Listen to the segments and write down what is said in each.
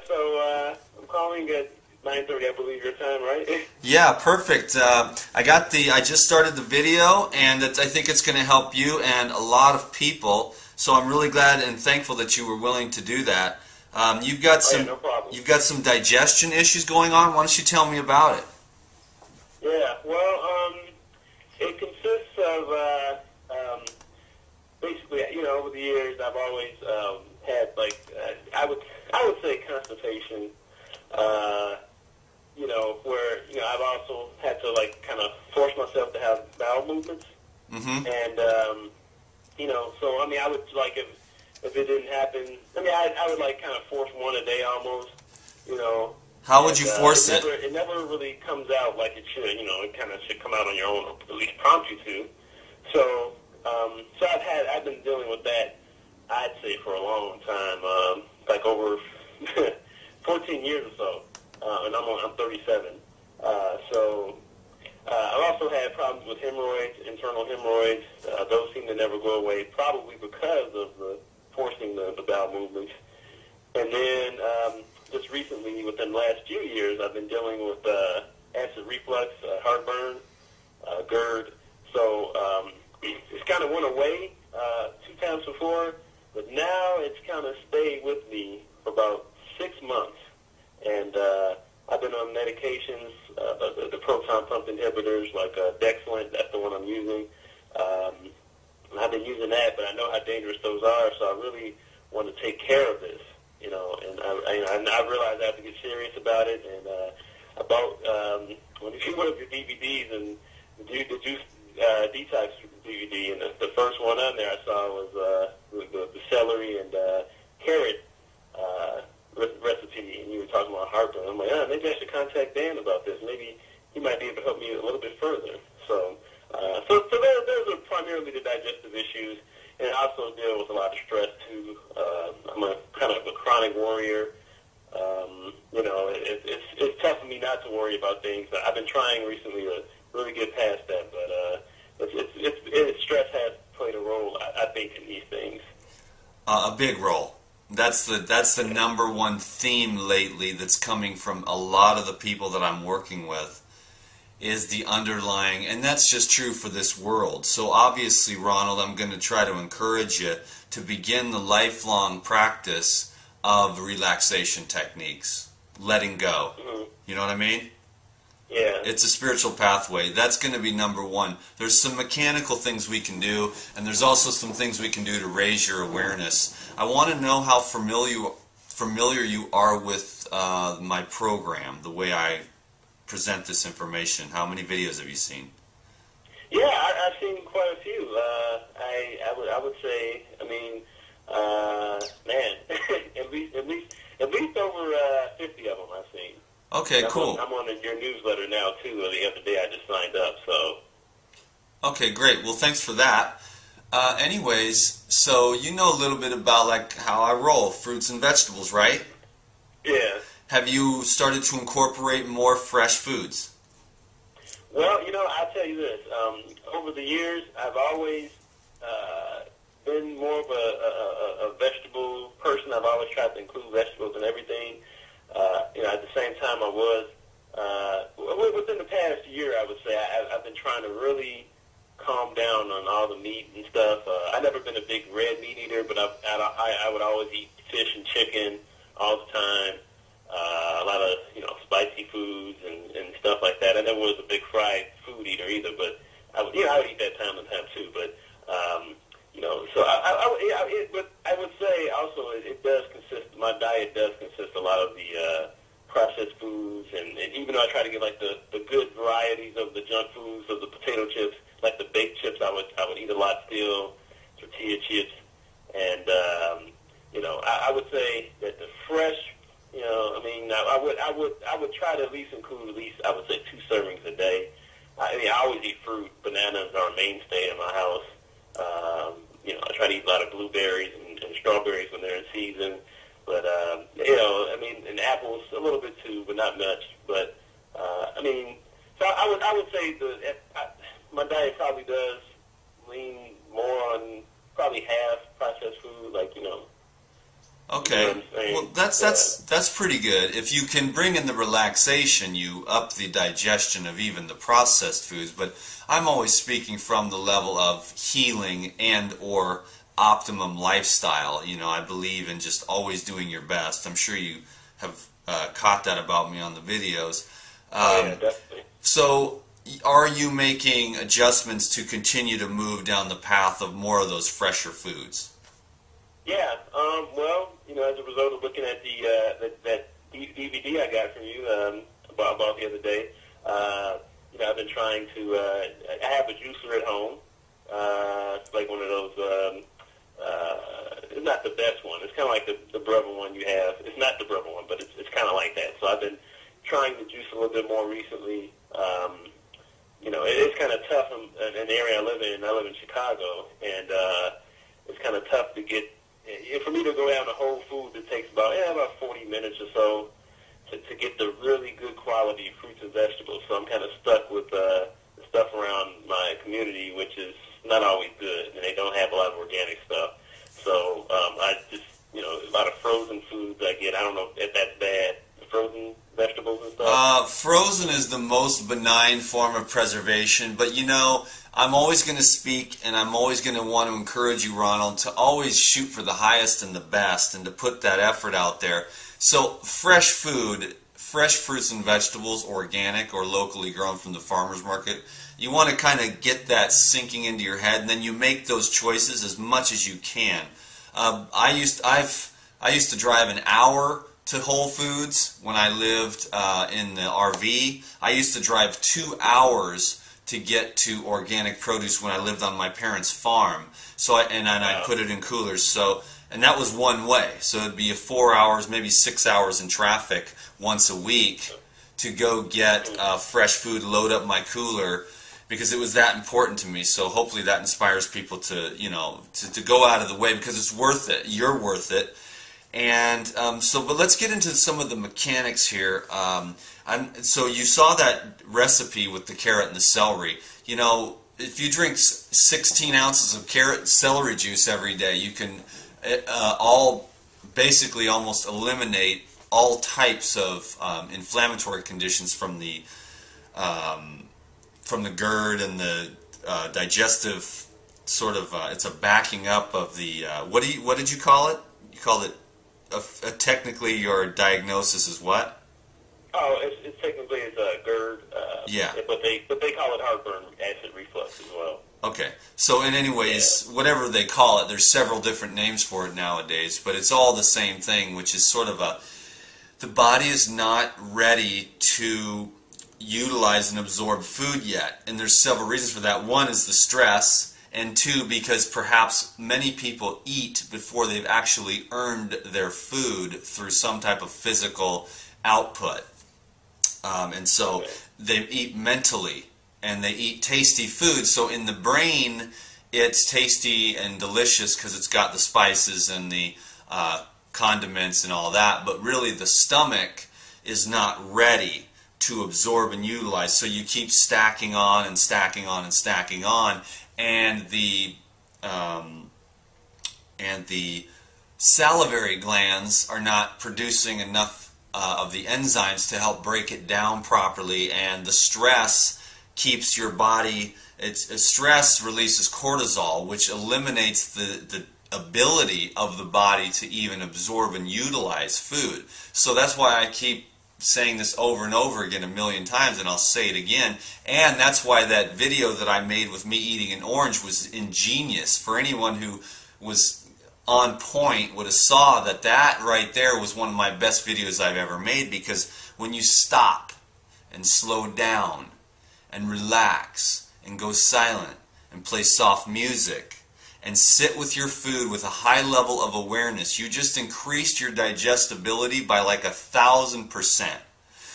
So I'm calling at 9:30, I believe, your time, right? Yeah, perfect. I just started the video, and I think it's going to help you and a lot of people. So I'm really glad and thankful that you were willing to do that. You've got some, no problem. you've got some digestion issues going on. Why don't you tell me about it? Yeah. Well, it consists of basically, over the years, I've always had I would say constipation. Where I've also had to kind of force myself to have bowel movements, Mm-hmm. and so I would if it didn't happen, I would kind of force one a day almost, How would you force it? It never really comes out like it should, it kind of should come out on your own, or at least prompt you to. So, I've been dealing with that, I'd say, for a long time, like over 14 years or so, and I'm 37. I've also had problems with hemorrhoids, internal hemorrhoids. Those seem to never go away, probably because of the forcing the bowel movements. And then just recently, within the last few years, I've been dealing with acid reflux, heartburn, GERD. So it's kind of went away 2 times before, but now it's kind of stayed with me for about 6 months. And I've been on medications, the proton pump inhibitors like Dexlint. That's the one I'm using. I've been using that, but I know how dangerous those are, so I really want to take care of this, and I realized I have to get serious about it, and I bought one of your DVDs, and the Juice Detox DVD, and the first one on there I saw was the celery and carrot recipe, and you were talking about heartburn. I'm like, maybe I should contact Dan about this. Maybe he might be able to help me a little bit further. So those are primarily the digestive issues, and I also deal with a lot of stress too. I'm a kind of a chronic warrior. It's tough for me not to worry about things. I've been trying recently to really get past that, but stress has played a role, I think, in these things. A big role. That's the number one theme lately that's coming from a lot of the people that I'm working with, is the underlying, and that's just true for this world. So obviously, Ronald, I'm going to try to encourage you to begin the lifelong practice of relaxation techniques, letting go. Mm-hmm. You know what I mean? Yeah. It's a spiritual pathway. That's going to be number one. There's some mechanical things we can do, and there's also some things we can do to raise your awareness. I want to know how familiar you are with my program, the way I present this information. How many videos have you seen? Yeah, I've seen quite a few. I would say, at least over 50 of them I've seen. Okay, cool. I'm on your newsletter now too. The other day I just signed up. So. Okay, great. Well, thanks for that. Anyways, so you know a little bit about how I roll, fruits and vegetables, right? Yeah. Have you started to incorporate more fresh foods? Well, I'll tell you this. Over the years, I've always been more of a vegetable person. I've always tried to include vegetables in everything. At the same time, I was within the past year, I would say I've been trying to really calm down on all the meat and stuff. I've never been a big red meat eater, but I would always eat fish and chicken all the time. A lot of spicy foods and stuff like that. I never was a big fried food eater either, but I would eat that time to time too. But so but I would say also it does consist. My diet does consist a lot of the processed foods, and even though I try to get the good varieties of the junk foods, of the potato chips, like the baked chips, I would eat a lot still, tortilla chips, and I would say that the fresh. I would try to at least include I would say 2 servings a day. I always eat fruit. Bananas are a mainstay in my house. I try to eat a lot of blueberries and strawberries when they're in season. But and apples a little bit too, but not much. But so I would say my diet probably does lean more on probably half processed food, Okay. You know what I'm saying? Well, that's pretty good. If you can bring in the relaxation, you up the digestion of even the processed foods. But I'm always speaking from the level of healing and or optimum lifestyle. You know, I believe in just always doing your best. I'm sure you have caught that about me on the videos. Yeah, definitely. So, are you making adjustments to continue to move down the path of more of those fresher foods? Yeah. Well, you know, as a result of looking at that DVD I got from you about the other day, you know, I've been trying to. I have a juicer at home. It's like one of those. It's not the best one. It's kind of like the Breville one you have. It's not the Breville one, but it's kind of like that. So I've been trying to juice a little bit more recently. You know, it's kind of tough in the area I live in. I live in Chicago, and it's kind of tough to get. For me to go down to Whole Foods, it takes about 40 minutes or so to get the really good quality fruits and vegetables. So I'm kind of stuck with the stuff around my community, which is not always good, and they don't have a lot of organic stuff. So I just, you know, a lot of frozen foods I get. I don't know if that's bad. Frozen vegetables and stuff. Frozen is the most benign form of preservation, but you know, I'm always going to speak, and I'm always going to want to encourage you, Ronald, to always shoot for the highest and the best, and to put that effort out there. So fresh food, fresh fruits and vegetables, organic or locally grown from the farmer's market, you want to kind of get that sinking into your head, and then you make those choices as much as you can. I used to drive an hour to Whole Foods when I lived in the RV. I used to drive 2 hours to get to organic produce when I lived on my parents' farm. So I'd put it in coolers. So, and that was one way. So it'd be 4 hours, maybe 6 hours in traffic once a week to go get fresh food, load up my cooler, because it was that important to me. So hopefully that inspires people to, you know, to go out of the way, because it's worth it. You're worth it. And but let's get into some of the mechanics here. So you saw that recipe with the carrot and the celery. You know, if you drink 16 ounces of carrot celery juice every day, you can basically almost eliminate all types of inflammatory conditions from the GERD and the digestive sort of. It's a backing up of the. What did you call it? You called it. Technically, your diagnosis is what? Oh, it's technically it's a GERD. Yeah. But they call it heartburn acid reflux as well. Okay. So in any ways, whatever they call it, there's several different names for it nowadays, but it's all the same thing, which is sort of the body is not ready to utilize and absorb food yet, and there's several reasons for that. One is the stress. And two, because perhaps many people eat before they've actually earned their food through some type of physical output. And so they eat mentally, and they eat tasty food. So in the brain, it's tasty and delicious because it's got the spices and the condiments and all that. But really, the stomach is not ready to absorb and utilize. So you keep stacking on and stacking on and stacking on. And the salivary glands are not producing enough of the enzymes to help break it down properly, and the stress keeps your body. Stress releases cortisol, which eliminates the ability of the body to even absorb and utilize food. So that's why I keep saying this over and over again a million times, and I'll say it again. And that's why that video that I made with me eating an orange was ingenious. For anyone who was on point would have saw that right there was one of my best videos I've ever made, because when you stop and slow down and relax and go silent and play soft music and sit with your food with a high level of awareness, you just increased your digestibility by like 1,000%.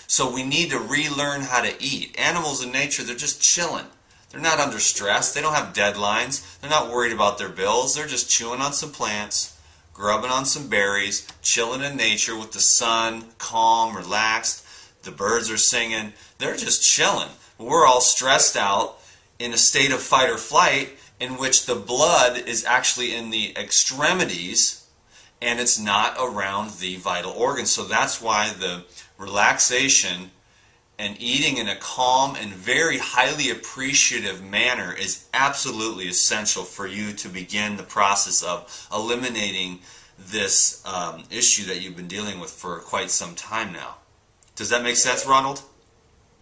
So we need to relearn how to eat. Animals in nature, they're just chilling. They're not under stress. They don't have deadlines. They're not worried about their bills. They're just chewing on some plants, grubbing on some berries, chilling in nature with the sun, calm, relaxed. The birds are singing. They're just chilling. We're all stressed out in a state of fight or flight, in which the blood is actually in the extremities, and it's not around the vital organs. So that's why the relaxation and eating in a calm and very highly appreciative manner is absolutely essential for you to begin the process of eliminating this issue that you've been dealing with for quite some time now. Does that make sense, Ronald?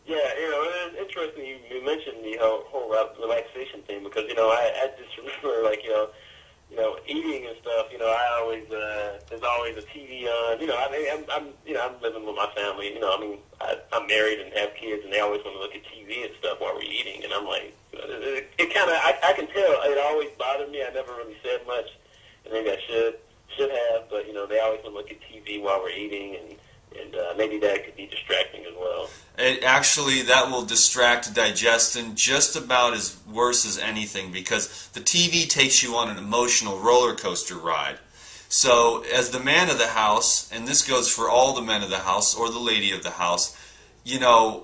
Yeah, it's interesting you mentioned the whole relaxation thing, because, I just remember, like, eating and stuff, I always, there's always a TV on, I'm living with my family, I'm married and have kids, and they always want to look at TV and stuff while we're eating, and I'm like, it kind of, I can tell, it always bothered me. I never really said much, and maybe I should have, but, they always want to look at TV while we're eating, and maybe that could be distracting as well. That will distract digestion just about as worse as anything, because the TV takes you on an emotional roller coaster ride. So as the man of the house, and this goes for all the men of the house or the lady of the house,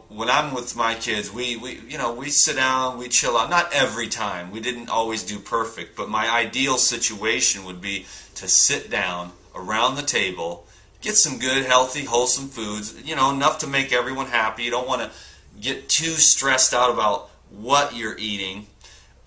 when I'm with my kids, we sit down, we chill out. Not every time. We didn't always do perfect, but my ideal situation would be to sit down around the table, get some good, healthy, wholesome foods, enough to make everyone happy. You don't want to get too stressed out about what you're eating.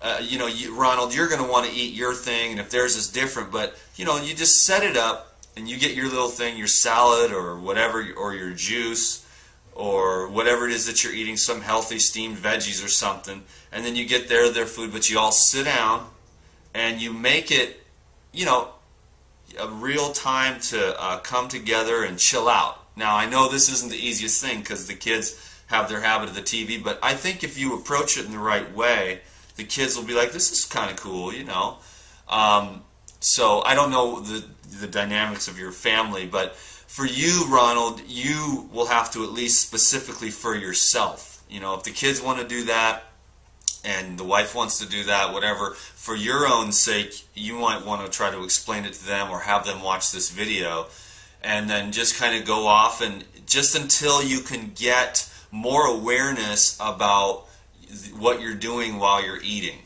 Ronald, you're going to want to eat your thing, and if theirs is different, but, you just set it up, and you get your little thing, your salad or whatever, or your juice, or whatever it is that you're eating, some healthy steamed veggies or something, and then you get their food, but you all sit down, and you make it, a real time to come together and chill out. Now, I know this isn't the easiest thing because the kids have their habit of the TV, but I think if you approach it in the right way, the kids will be like, this is kind of cool, So I don't know the dynamics of your family, but for you, Ronald, you will have to, at least specifically for yourself. If the kids want to do that, and the wife wants to do that, whatever, for your own sake, you might want to try to explain it to them or have them watch this video, and then just kind of go off, and just until you can get more awareness about what you're doing while you're eating,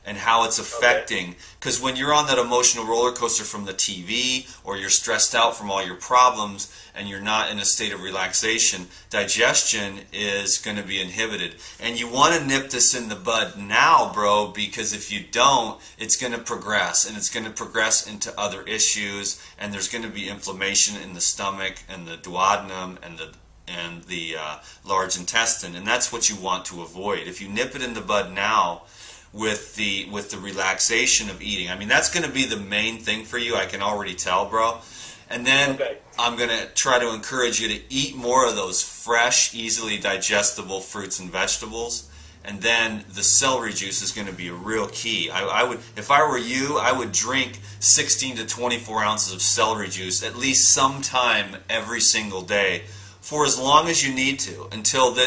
and how it's affecting. Because when you're on that emotional roller coaster from the TV, or you're stressed out from all your problems, and you're not in a state of relaxation, digestion is going to be inhibited. And you want to nip this in the bud now, bro, because if you don't, it's going to progress, and it's going to progress into other issues, and there's going to be inflammation in the stomach, and the duodenum, and the large intestine, and that's what you want to avoid. If you nip it in the bud now, with the relaxation of eating, that's going to be the main thing for you. I can already tell, bro. And then I'm going to try to encourage you to eat more of those fresh, easily digestible fruits and vegetables. And then the celery juice is going to be a real key. I would, if I were you, I would drink 16 to 24 ounces of celery juice at least sometime every single day for as long as you need to, until the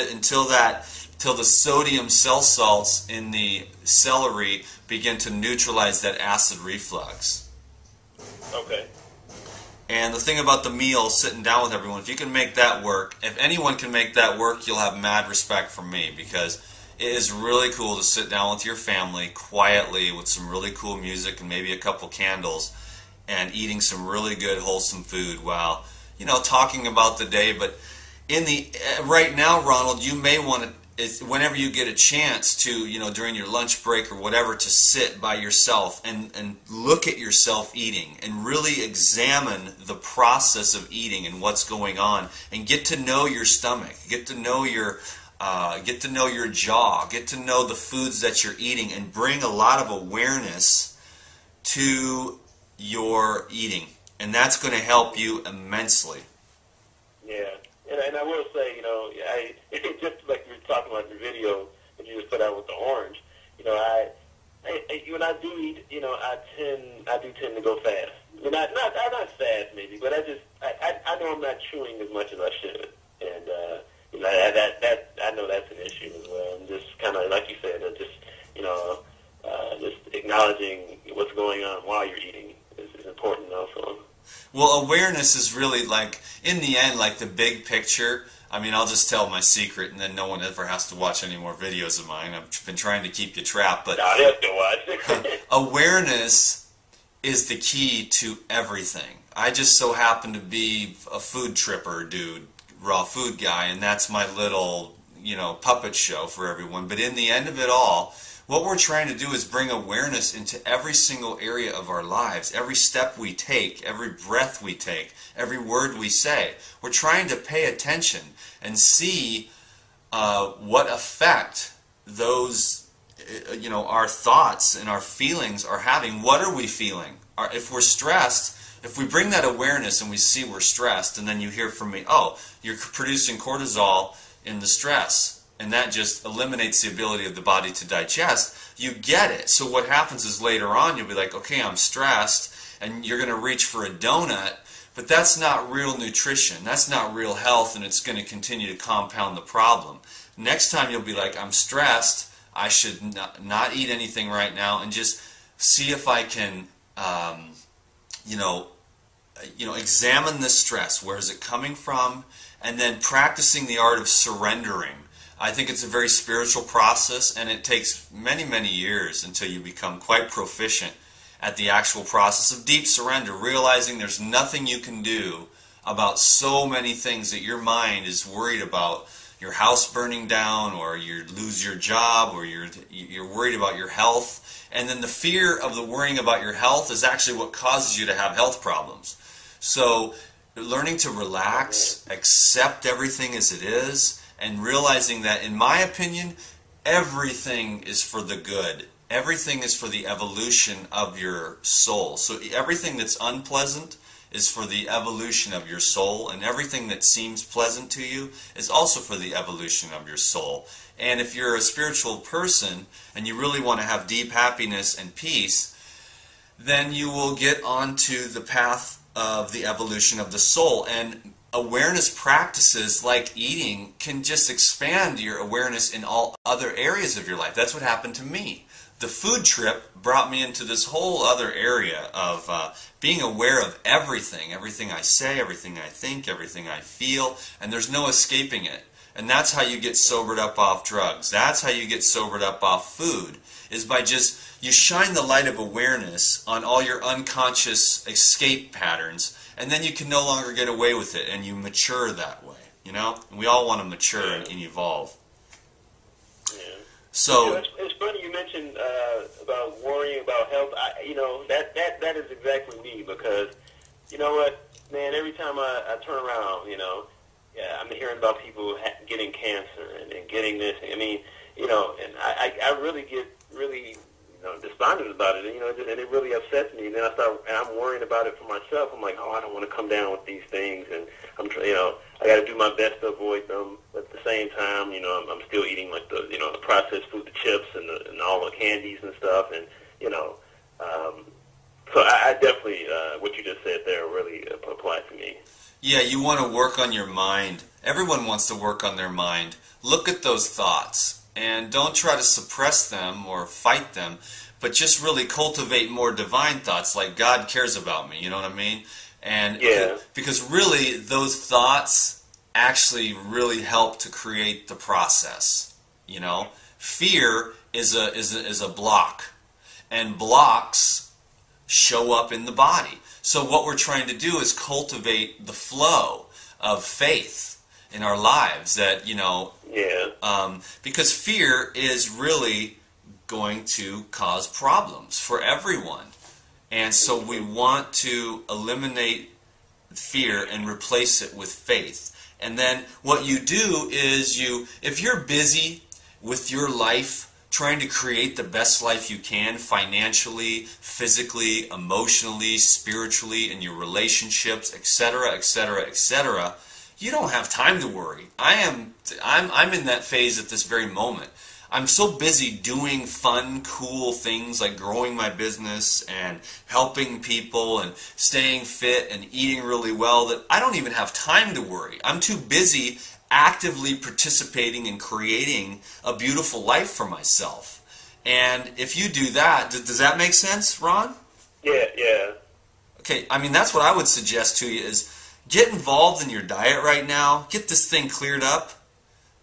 sodium cell salts in the celery begin to neutralize that acid reflux. Okay. And the thing about the meal, sitting down with everyone, if you can make that work, if anyone can make that work, you'll have mad respect from me, because it is really cool to sit down with your family quietly with some really cool music and maybe a couple candles and eating some really good wholesome food while, talking about the day. But right now, Ronald, you may want to, whenever you get a chance to, during your lunch break or whatever, to sit by yourself and look at yourself eating and really examine the process of eating and what's going on, and get to know your stomach, get to know your jaw, get to know the foods that you're eating, and bring a lot of awareness to your eating, and that's going to help you immensely. Yeah. And I will say, just like you were talking about the video that you just put out with the orange, when I do eat, I do tend to go fast. Not fast maybe, but I know I'm not chewing as much as I should, and that I know that's an issue as well. And just kind of like you said, just acknowledging what's going on while you're eating is important also. Well, awareness is really, like, in the end, like the big picture. I'll just tell my secret, and then no one ever has to watch any more videos of mine. I've been trying to keep you trapped, but no, they have to watch. Awareness is the key to everything. I just so happen to be a food tripper dude, raw food guy, and that's my little, puppet show for everyone. But in the end of it all, what we're trying to do is bring awareness into every single area of our lives, every step we take, every breath we take, every word we say. We're trying to pay attention and see what effect those, our thoughts and our feelings are having. What are we feeling? If we're stressed, if we bring that awareness and we see we're stressed, and then you hear from me, oh, you're producing cortisol in the stress, and that just eliminates the ability of the body to digest, you get it. So what happens is later on you'll be like, okay, I'm stressed, and you're going to reach for a donut, but that's not real nutrition. That's not real health, and it's going to continue to compound the problem. Next time you'll be like, I'm stressed, I should not eat anything right now, and just see if I can, examine this stress. Where is it coming from? And then practicing the art of surrendering. I think it's a very spiritual process, and it takes many, many years until you become quite proficient at the actual process of deep surrender, realizing there's nothing you can do about so many things that your mind is worried about. Your house burning down, or you lose your job, or you're worried about your health. And then the fear of the worrying about your health is actually what causes you to have health problems. So learning to relax, accept everything as it is, and realizing that, in my opinion, everything is for the good. Everything is for the evolution of your soul. So everything that's unpleasant is for the evolution of your soul, and everything that seems pleasant to you is also for the evolution of your soul. And if you're a spiritual person and you really want to have deep happiness and peace, then you will get onto the path of the evolution of the soul. And awareness practices like eating can just expand your awareness in all other areas of your life. That's what happened to me. The food trip brought me into this whole other area of being aware of everything I say, everything I think, everything I feel, and there's no escaping it. And that's how you get sobered up off drugs. That's how you get sobered up off food, is by just, you shine the light of awareness on all your unconscious escape patterns, and then you can no longer get away with it, and you mature that way, And we all want to mature and evolve. Yeah. So it's funny you mentioned about worrying about health. That is exactly me, because you know what, man, every time I turn around, I'm hearing about people getting cancer and getting this. I mean, and I really get really despondent about it, and it really upsets me. And then I'm worrying about it for myself. I'm like, oh, I don't want to come down with these things, and I got to do my best to avoid them. But at the same time, I'm still eating like the processed food, the chips, and all the candies and stuff, and so I definitely what you just said there really applies to me. yeah, you want to work on your mind. Everyone wants to work on their mind. Look at those thoughts, and don't try to suppress them or fight them, but just really cultivate more divine thoughts, like God cares about me, you know what I mean? And because really those thoughts actually really help to create the process, Fear is a block, and blocks show up in the body. So what we're trying to do is cultivate the flow of faith in our lives, that because fear is really going to cause problems for everyone, and so we want to eliminate fear and replace it with faith. And then what you do is if you're busy with your life, trying to create the best life you can, financially, physically, emotionally, spiritually, in your relationships, etc., etc., etc., you don't have time to worry. I'm in that phase at this very moment. I'm so busy doing fun, cool things like growing my business and helping people and staying fit and eating really well that I don't even have time to worry. I'm too busy actively participating in creating a beautiful life for myself. And if you do that, does that make sense, Ron? Yeah. Okay, I mean, that's what I would suggest to you is get involved in your diet right now. Get this thing cleared up.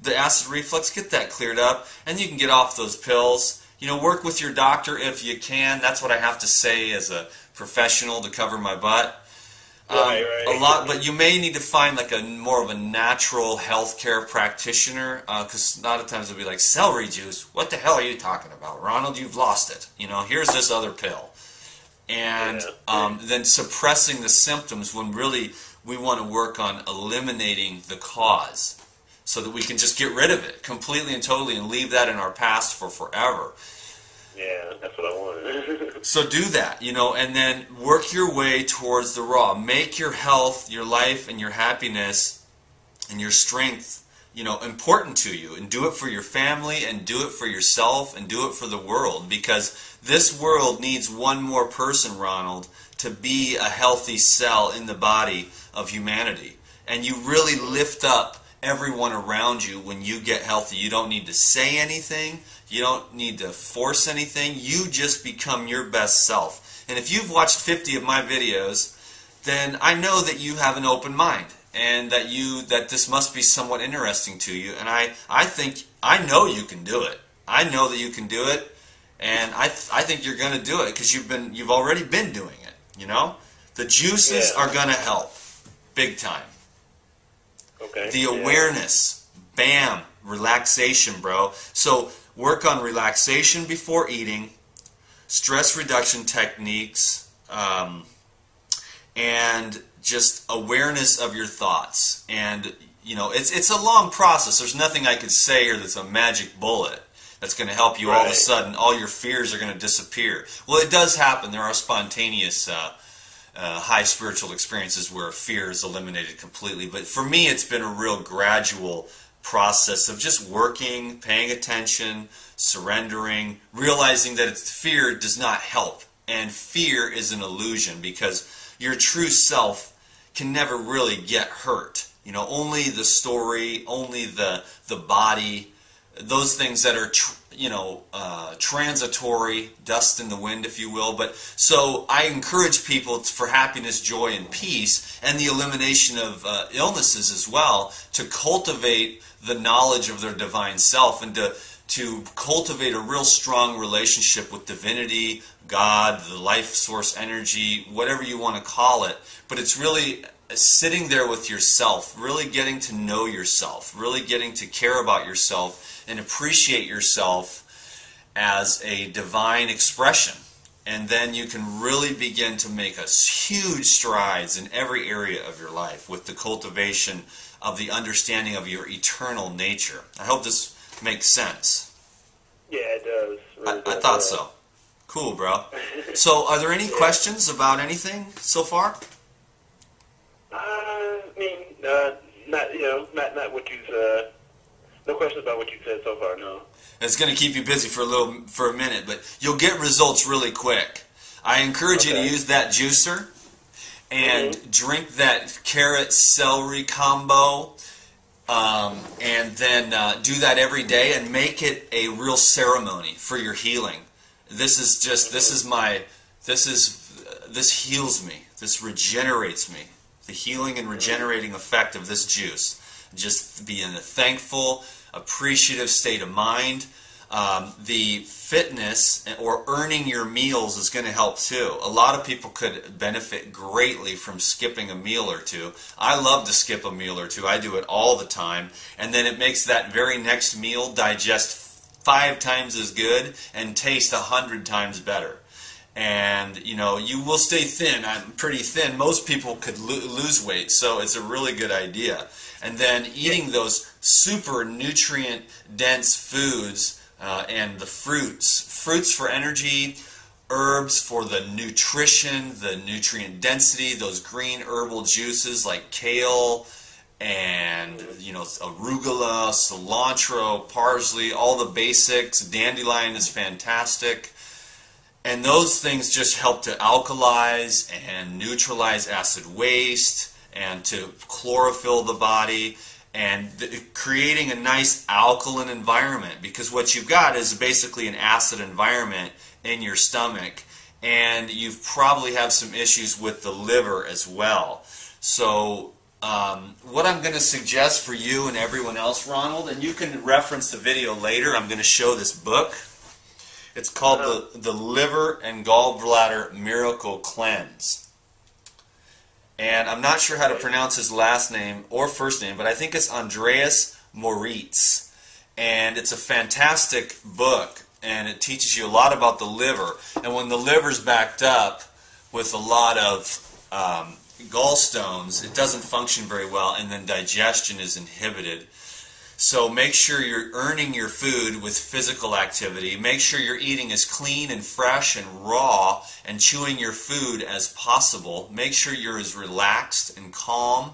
The acid reflux, get that cleared up, and you can get off those pills. Work with your doctor if you can. That's what I have to say as a professional to cover my butt. Right. A lot, but you may need to find like more of a natural healthcare practitioner, because a lot of times they'll be like, celery juice, what the hell are you talking about, Ronald? You've lost it. You know, here's this other pill. And then suppressing the symptoms when really we want to work on eliminating the cause so that we can just get rid of it completely and totally and leave that in our past for forever. Yeah, that's what I wanted. So do that, you know, and then work your way towards the raw. Make your health, your life, and your happiness and your strength, you know, important to you. And do it for your family, and do it for yourself, and do it for the world. Because this world needs one more person, Ronald, to be a healthy cell in the body of humanity. And you really lift up everyone around you when you get healthy. You don't need to say anything. You don't need to force anything. You just become your best self. And if you've watched 50 of my videos, then I know that you have an open mind, and that this must be somewhat interesting to you. And I know you can do it. I know that you can do it, and I think you're going to do it because you've already been doing it. You know, the juices are going to help, big time. Okay. The awareness, bam, relaxation, bro. So work on relaxation before eating, stress reduction techniques, and just awareness of your thoughts. And you know, it's a long process. There's nothing I could say here that's a magic bullet that's going to help you. All of a sudden, all your fears are going to disappear. Well, it does happen. There are spontaneous high spiritual experiences where fear is eliminated completely. But for me, it's been a real gradual process of just working, paying attention, surrendering, realizing that fear does not help. And fear is an illusion, because your true self can never really get hurt. You know, only the story, only the body, those things that are transitory, dust in the wind, if you will. But so I encourage people for happiness, joy, and peace, and the elimination of illnesses as well, to cultivate the knowledge of their divine self, and to cultivate a real strong relationship with divinity, God, the life source energy, whatever you want to call it. But it's really sitting there with yourself, really getting to know yourself, really getting to care about yourself and appreciate yourself as a divine expression. And then you can really begin to make huge strides in every area of your life with the cultivation of the understanding of your eternal nature. I hope this makes sense. Yeah, it does. Really I thought so. Cool, bro. So, are there any questions about anything so far? Not what you've. No questions about what you said so far. No. It's going to keep you busy for a minute, but you'll get results really quick. I encourage you to use that juicer and drink that carrot celery combo, and then do that every day and make it a real ceremony for your healing. This heals me. This regenerates me. The healing and regenerating effect of this juice. Just be in a thankful, appreciative state of mind. The fitness or earning your meals is going to help too. A lot of people could benefit greatly from skipping a meal or two. I love to skip a meal or two. I do it all the time. And then it makes that very next meal digest 5 times as good and taste 100 times better. And, you know, you will stay thin. I'm pretty thin. Most people could lose weight, so it's a really good idea. And then eating those super nutrient-dense foods and the fruits for energy, herbs for the nutrition, the nutrient density, those green herbal juices like kale and, you know, arugula, cilantro, parsley, all the basics. Dandelion is fantastic. And those things just help to alkalize and neutralize acid waste and to chlorophyll the body and creating a nice alkaline environment, because what you've got is basically an acid environment in your stomach, and you probably have some issues with the liver as well. So what I'm going to suggest for you and everyone else, Ronald, and you can reference the video later, I'm going to show this book. It's called the Liver and Gallbladder Miracle Cleanse. And I'm not sure how to pronounce his last name or first name, but I think it's Andreas Moritz. And it's a fantastic book, and it teaches you a lot about the liver. And when the liver's backed up with a lot of gallstones, it doesn't function very well, and then digestion is inhibited. So make sure you're earning your food with physical activity. Make sure you're eating as clean and fresh and raw and chewing your food as possible. Make sure you're as relaxed and calm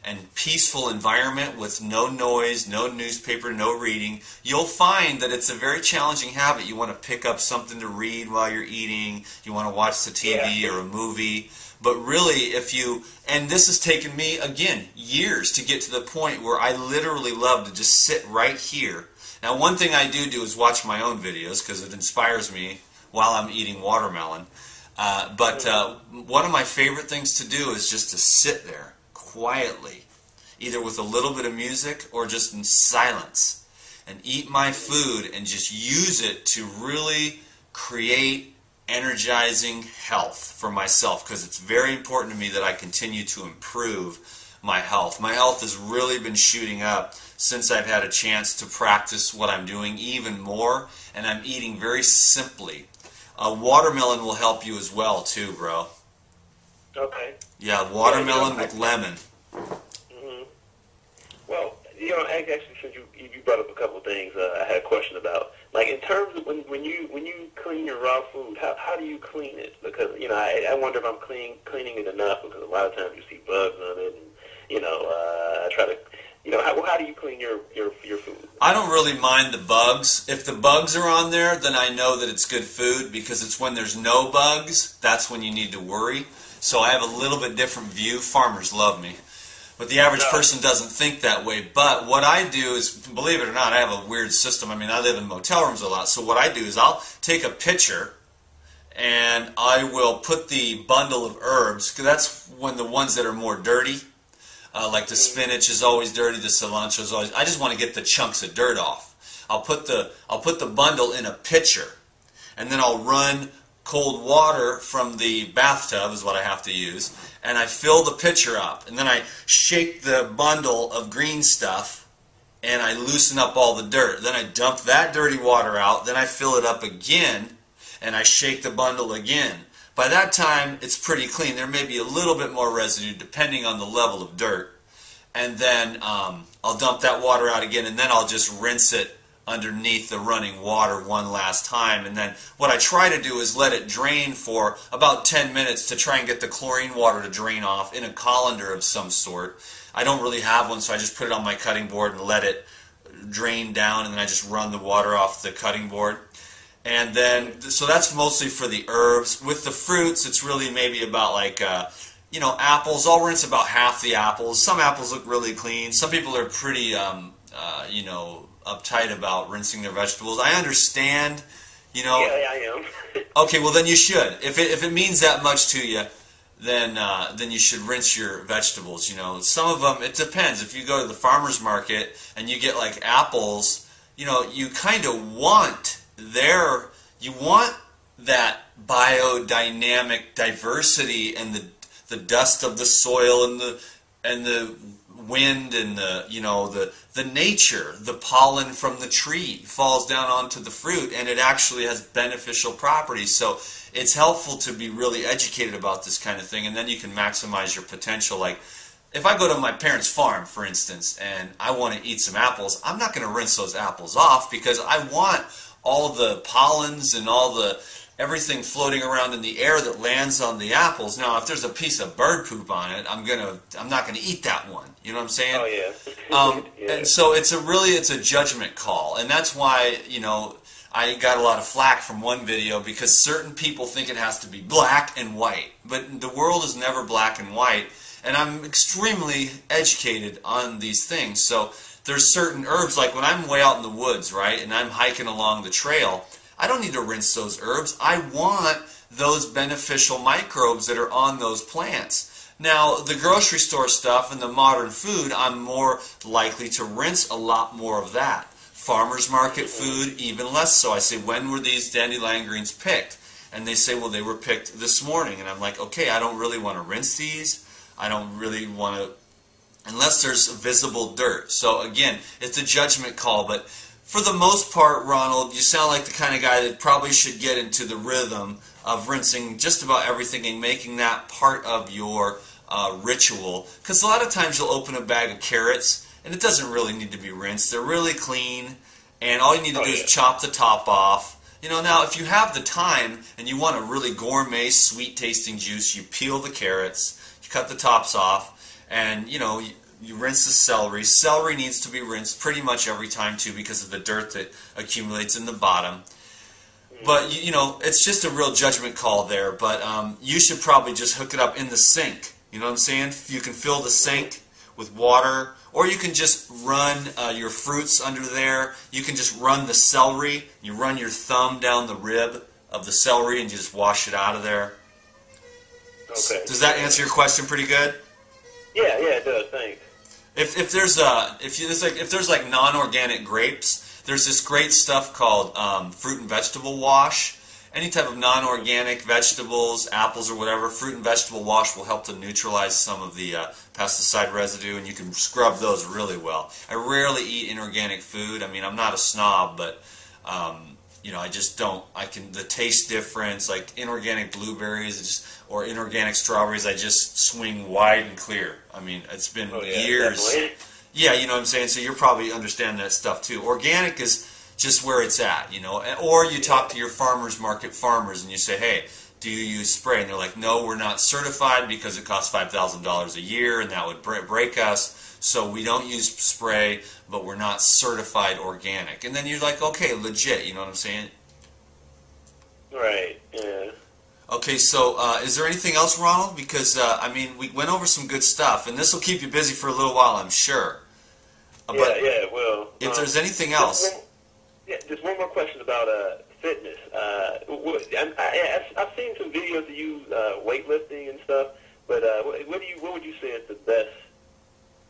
and peaceful environment with no noise, no newspaper, no reading. You'll find that it's a very challenging habit. You want to pick up something to read while you're eating. You want to watch the TV or a movie. But really, if you, and this has taken me, again, years to get to the point where I literally love to just sit right here. Now, one thing I do is watch my own videos because it inspires me while I'm eating watermelon. But one of my favorite things to do is just to sit there quietly, either with a little bit of music or just in silence, and eat my food and just use it to really create energizing health for myself, because it's very important to me that I continue to improve my health. My health has really been shooting up since I've had a chance to practice what I'm doing even more, and I'm eating very simply. Watermelon will help you as well too, bro. Okay. Yeah, watermelon with lemon. Mm-hmm. Well, actually, since you brought up a couple of things, I had a question about. Like, in terms of when you clean your raw food, how do you clean it? Because I wonder if I'm cleaning it enough, because a lot of times you see bugs on it, and I try to. How do you clean your food? I don't really mind the bugs. If the bugs are on there, then I know that it's good food, because it's when there's no bugs, that's when you need to worry. So I have a little bit different view. Farmers love me. But the average person doesn't think that way. But what I do is, believe it or not, I have a weird system. I mean, I live in motel rooms a lot. So what I do is I'll take a pitcher and I will put the bundle of herbs, because that's when the ones that are more dirty, like the spinach is always dirty, the cilantro is always. I just want to get the chunks of dirt off. I'll put the bundle in a pitcher, and then I'll run cold water from the bathtub, is what I have to use, and I fill the pitcher up, and then I shake the bundle of green stuff, and I loosen up all the dirt. Then I dump that dirty water out, then I fill it up again, and I shake the bundle again. By that time, it's pretty clean. There may be a little bit more residue depending on the level of dirt, and then I'll dump that water out again, and then I'll just rinse it underneath the running water one last time. And then what I try to do is let it drain for about 10 minutes to try and get the chlorine water to drain off in a colander of some sort. I don't really have one, so I just put it on my cutting board and let it drain down, and then I just run the water off the cutting board. And then, so that's mostly for the herbs. With the fruits, it's really maybe about like, apples. I'll rinse about half the apples. Some apples look really clean. Some people are pretty, uptight about rinsing their vegetables. I understand, Yeah, I am. Okay, well then you should. If it means that much to you, then you should rinse your vegetables. Some of them, it depends. If you go to the farmer's market and you get like apples, you kind of want that biodynamic diversity and the dust of the soil and the wind and the nature, the pollen from the tree falls down onto the fruit, and it actually has beneficial properties. So it's helpful to be really educated about this kind of thing, and then you can maximize your potential. Like, if I go to my parents' farm, for instance, and I want to eat some apples, I'm not going to rinse those apples off, because I want all the pollens and everything floating around in the air that lands on the apples. Now, if there's a piece of bird poop on it, I'm not gonna eat that one. You know what I'm saying? Oh yeah. And so it's a judgment call, and that's why I got a lot of flack from one video, because certain people think it has to be black and white, but the world is never black and white, and I'm extremely educated on these things. So there's certain herbs, like when I'm way out in the woods, right, and I'm hiking along the trail, I don't need to rinse those herbs. I want those beneficial microbes that are on those plants. Now, the grocery store stuff and the modern food, I'm more likely to rinse a lot more of that. Farmers market food, even less so. I say, when were these dandelion greens picked? And they say, well, they were picked this morning. And I'm like, okay, I don't really want to rinse these. I don't really want to, unless there's visible dirt. So again, it's a judgment call. But for the most part, Ronald, you sound like the kind of guy that probably should get into the rhythm of rinsing just about everything and making that part of your ritual. Because a lot of times you'll open a bag of carrots and it doesn't really need to be rinsed. They're really clean, and all you need to do is chop the top off. You know, now if you have the time and you want a really gourmet, sweet-tasting juice, you peel the carrots, you cut the tops off, and you know, you rinse the celery. Celery needs to be rinsed pretty much every time too, because of the dirt that accumulates in the bottom. But you know, it's just a real judgment call there. But you should probably just hook it up in the sink. You know what I'm saying? You can fill the sink with water, or you can just run your fruits under there. You can just run the celery. You run your thumb down the rib of the celery and you just wash it out of there. Okay. Does that answer your question pretty good? Yeah, it does. Thanks. If there's like non-organic grapes, there's this great stuff called fruit and vegetable wash. Any type of non-organic vegetables, apples or whatever, fruit and vegetable wash will help to neutralize some of the pesticide residue, and you can scrub those really well. I rarely eat inorganic food. I mean, I'm not a snob, but you know, I just don't. The taste difference, like inorganic blueberries, or inorganic strawberries, I just swing wide and clear. I mean, it's been years. Definitely. Yeah, you know what I'm saying? So you probably understand that stuff too. Organic is just where it's at, you know. Or you talk to your farmers market farmers and you say, hey, do you use spray? And they're like, no, we're not certified because it costs $5,000 a year and that would break us. So we don't use spray, but we're not certified organic. And then you're like, okay, legit, you know what I'm saying? Right, yeah. Okay, so is there anything else, Ronald? Because, I mean, we went over some good stuff, and this will keep you busy for a little while, I'm sure. Yeah, it will. If there's anything else... Just one more question about fitness. I've seen some videos of you weightlifting and stuff, but what would you say is the best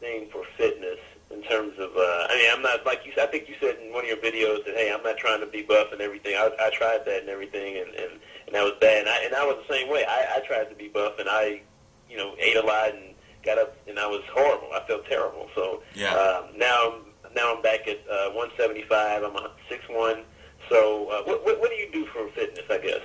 thing for fitness in terms of? I mean, I'm not like you. I think you said in one of your videos that, hey, I'm not trying to be buff and everything. I tried that and everything, and that was bad. And I was the same way. I tried to be buff, and I, you know, ate a lot and got up, and I was horrible. I felt terrible. So now I'm back at 175. I'm 6'1". So what do you do for fitness, I guess?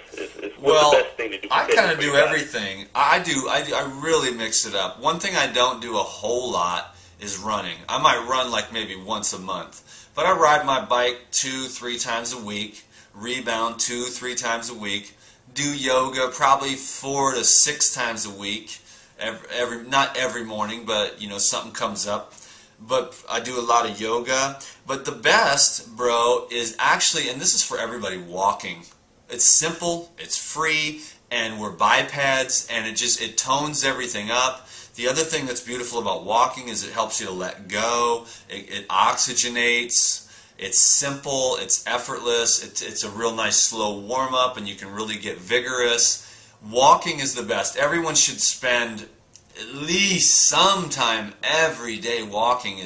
What's the best thing to do for I fitness? kind of do everything. I really mix it up. One thing I don't do a whole lot is running. I might run like maybe once a month. But I ride my bike 2-3 times a week, rebound 2-3 times a week, do yoga probably 4 to 6 times a week, not every morning, but you know, something comes up. But I do a lot of yoga. But the best, bro, is actually, and this is for everybody, walking. It's simple, it's free, and we're bipeds, and it tones everything up. The other thing that's beautiful about walking is it helps you to let go. It oxygenates. It's simple. It's effortless. It's a real nice slow warm-up, and you can really get vigorous. Walking is the best. Everyone should spend at least some time every day walking.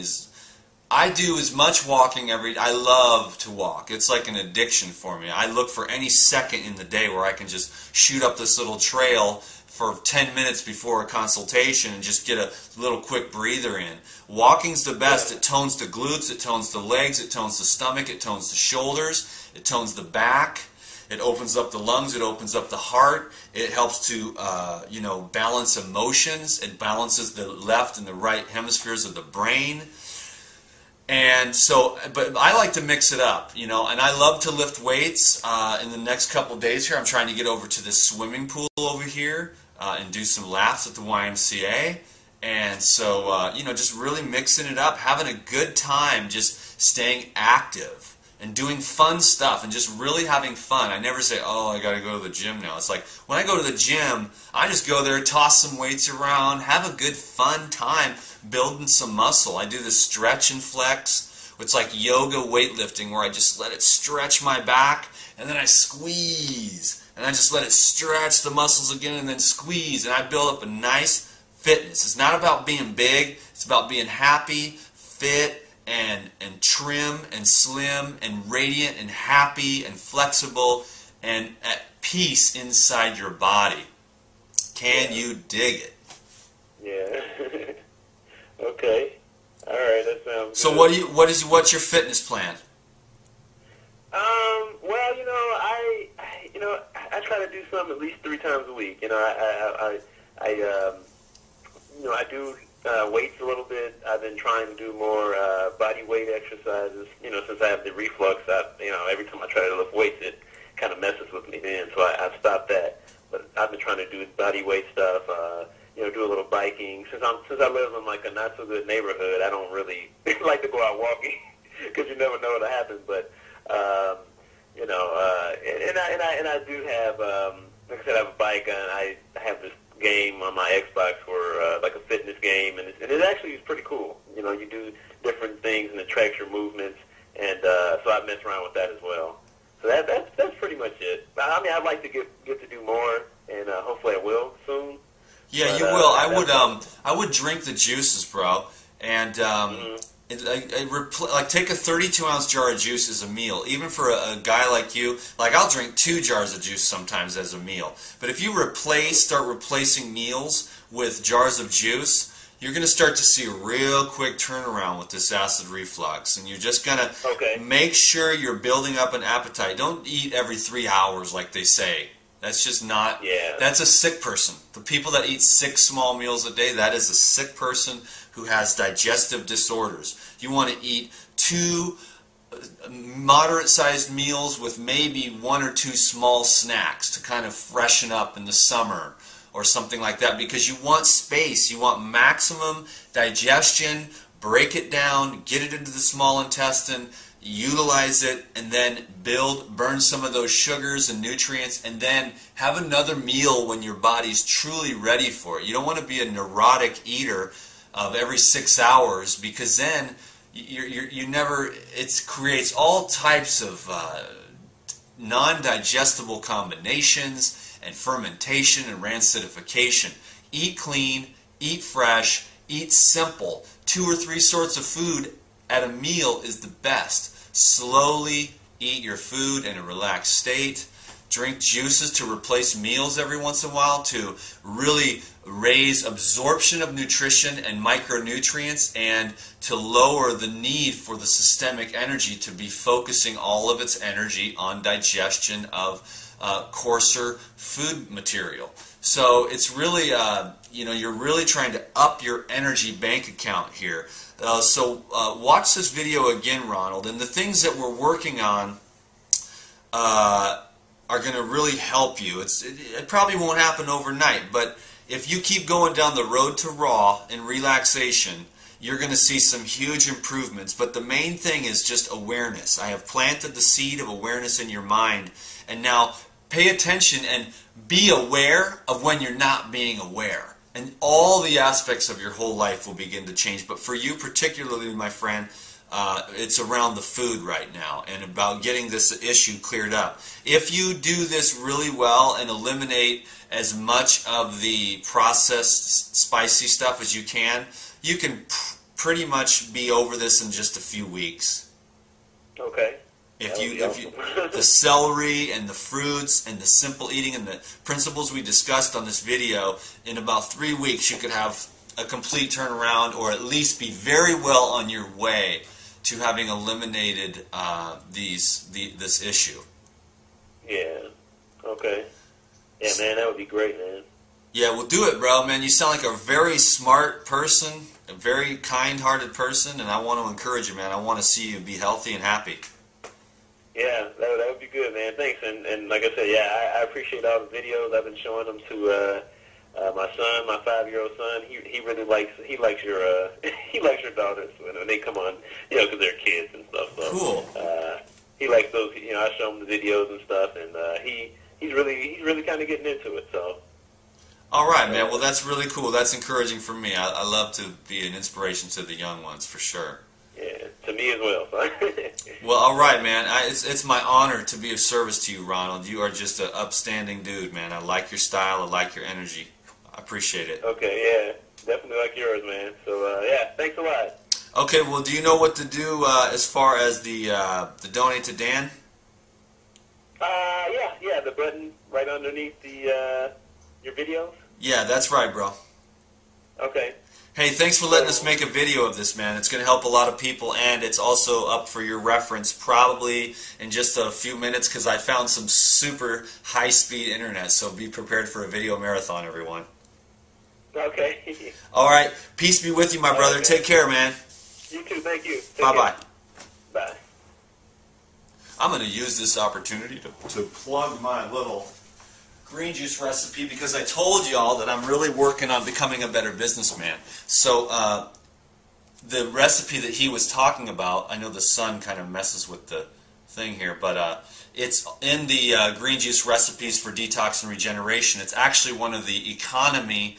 I do as much walking every day. I love to walk. It's like an addiction for me. I look for any second in the day where I can just shoot up this little trail for 10 minutes before a consultation and just get a little quick breather in. Walking's the best. It tones the glutes, it tones the legs, it tones the stomach, it tones the shoulders, it tones the back. It opens up the lungs. It opens up the heart. It helps to, balance emotions. It balances the left and the right hemispheres of the brain. And so, but I like to mix it up, you know, and I love to lift weights. In the next couple of days here, I'm trying to get over to this swimming pool over here and do some laps at the YMCA. And so, just really mixing it up, having a good time, just staying active. And doing fun stuff and just really having fun. I never say, oh, I got to go to the gym now. It's like when I go to the gym, I just go there, toss some weights around, have a good fun time building some muscle. I do this stretch and flex. It's like yoga weightlifting where I just let it stretch my back and then I squeeze. And I just let it stretch the muscles again and then squeeze. And I build up a nice fitness. It's not about being big. It's about being happy, fit, and trim and slim and radiant and happy and flexible and at peace inside your body. Can you dig it? Yeah. Okay. All right. That sounds So good. what's your fitness plan? Well, I try to do something at least 3 times a week. I do weights a little bit. I've been trying to do more body weight exercises. Since I have the reflux, every time I try to lift weights, it kind of messes with me then. So I've stopped that. But I've been trying to do body weight stuff. Do a little biking. Since I live in like a not so good neighborhood, I don't really like to go out walking because you never know what happens. But and I do have, like I said, I have a bike, and I have this game on my Xbox for like a fitness game, and it actually is pretty cool. You do different things, and it tracks your movements, and so I mess around with that as well. So that's pretty much it. I mean, I'd like to get to do more, and hopefully I will soon. Yeah, But, you will. I would drink the juices, bro, and take a 32-ounce jar of juice as a meal. Even for a guy like you, like I'll drink 2 jars of juice sometimes as a meal. But if you start replacing meals with jars of juice, you're going to start to see a real quick turnaround with this acid reflux. And you're just going to make sure you're building up an appetite. Don't eat every 3 hours like they say. That's just not, that's a sick person. The people that eat 6 small meals a day, that is a sick person who has digestive disorders. You want to eat 2 moderate-sized meals with maybe 1 or 2 small snacks to kind of freshen up in the summer or something like that, because you want space. You want maximum digestion, break it down, get it into the small intestine, utilize it, and then burn some of those sugars and nutrients, and then have another meal when your body's truly ready for it. You don't want to be a neurotic eater of every 6 hours, because then it creates all types of non-digestible combinations and fermentation and rancidification. Eat clean, eat fresh, eat simple. 2 or 3 sorts of food at a meal is the best. Slowly eat your food in a relaxed state. Drink juices to replace meals every once in a while to really raise absorption of nutrition and micronutrients, and to lower the need for the systemic energy to be focusing all of its energy on digestion of coarser food material. So it's really, you're really trying to up your energy bank account here. So watch this video again, Ronald, and the things that we're working on are going to really help you. It probably won't happen overnight, but if you keep going down the road to raw and relaxation, you're going to see some huge improvements. But the main thing is just awareness. I have planted the seed of awareness in your mind, and now pay attention and be aware of when you're not being aware. And all the aspects of your whole life will begin to change. But for you particularly, my friend, it's around the food right now and about getting this issue cleared up. If you do this really well and eliminate as much of the processed spicy stuff as you can pretty much be over this in just a few weeks. Okay. The celery and the fruits and the simple eating and the principles we discussed on this video, in about 3 weeks you could have a complete turnaround, or at least be very well on your way to having eliminated this issue. Yeah. Okay. Yeah, man, that would be great, man. Yeah, well, do it, bro, man. You sound like a very smart person, a very kind-hearted person, and I want to encourage you, man. I want to see you be healthy and happy. Yeah, that would be good, man. Thanks. And like I said, yeah, I appreciate all the videos. I've been showing them to my son, my 5-year-old son. He really likes your he likes your daughters when they come on, because they're kids and stuff. So, cool. He likes those. I show him the videos and stuff, and he's really kind of getting into it. So. All right, man. Well, that's really cool. That's encouraging for me. I love to be an inspiration to the young ones, for sure. Yeah, to me as well. Well, all right, man. It's my honor to be of service to you, Ronald. You are just an upstanding dude, man. I like your style. I like your energy. I appreciate it. Okay, yeah. Definitely like yours, man. So, yeah, thanks a lot. Okay, well, do you know what to do as far as the donate to Dan? Yeah, the button right underneath the your videos. Yeah, that's right, bro. Okay. Hey, thanks for letting us make a video of this, man. It's going to help a lot of people, and it's also up for your reference probably in just a few minutes because I found some super high-speed internet, so be prepared for a video marathon, everyone. Okay. All right. Peace be with you, my brother. Okay. Take care, man. You too. Thank you. Bye-bye. Bye. I'm going to use this opportunity to plug my little green juice recipe because I told y'all that I'm really working on becoming a better businessman. So the recipe that he was talking about, I know the sun kind of messes with the thing here, but it's in the green juice recipes for detox and regeneration. It's actually one of the economy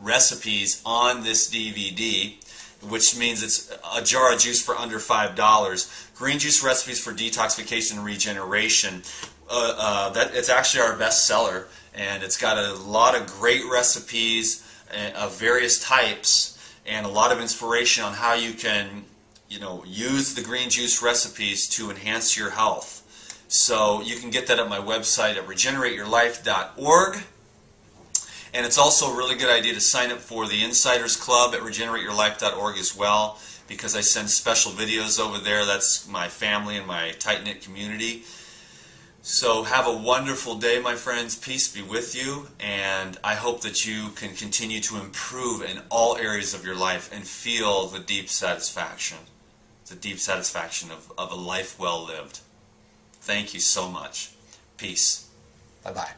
recipes on this DVD, which means it's a jar of juice for under $5. Green juice recipes for detoxification and regeneration. It's actually our best seller, and it's got a lot of great recipes of various types and a lot of inspiration on how you can, use the green juice recipes to enhance your health. So you can get that at my website at regenerateyourlife.org. And it's also a really good idea to sign up for the Insiders Club at regenerateyourlife.org as well, because I send special videos over there. That's my family and my tight-knit community. So have a wonderful day, my friends. Peace be with you, and I hope that you can continue to improve in all areas of your life and feel the deep satisfaction of a life well lived. Thank you so much. Peace. Bye-bye.